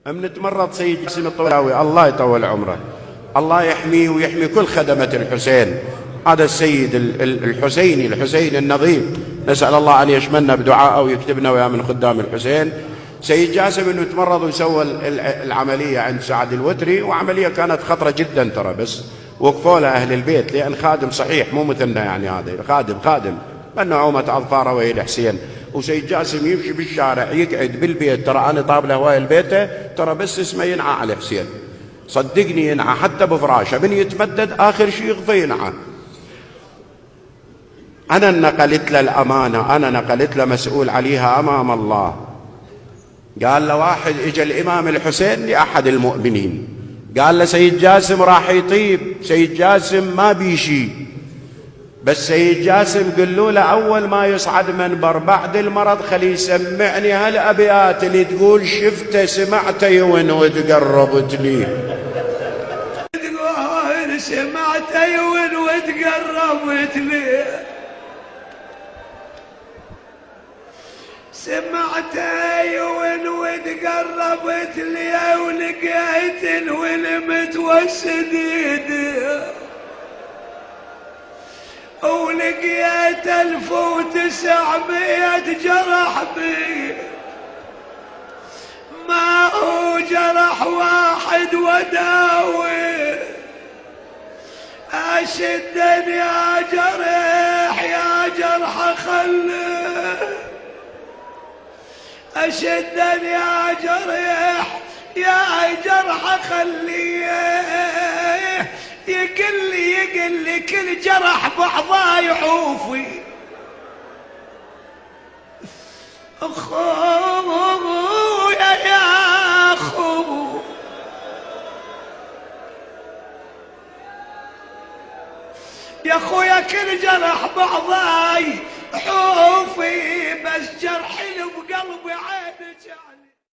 من تمرض سيد جاسم الطولاوي الله يطول عمره، الله يحميه ويحمي كل خدمة الحسين. هذا السيد الحسيني النظيف، نسأل الله أن يشملنا بدعائه ويكتبنا ويا من خدام الحسين. سيد جاسم انه تمرض وسوى العملية عند سعد الوتري، وعملية كانت خطرة جدا ترى، بس وقفوا له أهل البيت لأن خادم صحيح مو مثلنا، يعني هذا خادم من نعومة أظفاره وهي الحسين. وسيد جاسم يمشي بالشارع يقعد بالبيت، ترى أنا طاب له هواي البيت ترى بس اسمه ينعى على حسين، صدقني ينعى حتى بفراشه، من يتمدد آخر شيء يغفى ينعى. أنا نقلت له الأمانة، أنا نقلت له مسؤول عليها أمام الله. قال له واحد اجى الإمام الحسين لأحد المؤمنين قال له سيد جاسم راح يطيب، سيد جاسم ما بيشي، بس سيد جاسم قالوا له أول ما يصعد منبر بعد المرض خلي يسمعني هالأبيات اللي تقول شفته سمعته يون وتقربت لي، تقول سمعته يون وتقربت لي، سمعته يون وتقربت لي، ولقيت الولمت والسديد، ولقيت 1900 جرح بي، ما هو جرح واحد وداوي، أشدن يا جرح يا جرح خله، أشدن يا جرح يا جرح خليه، يقل كل جرح بعضا يعوفي، أخويا يا أخو يا أخويا كل جرح بعضا يعوفي، بس جرحي بقلبي عينك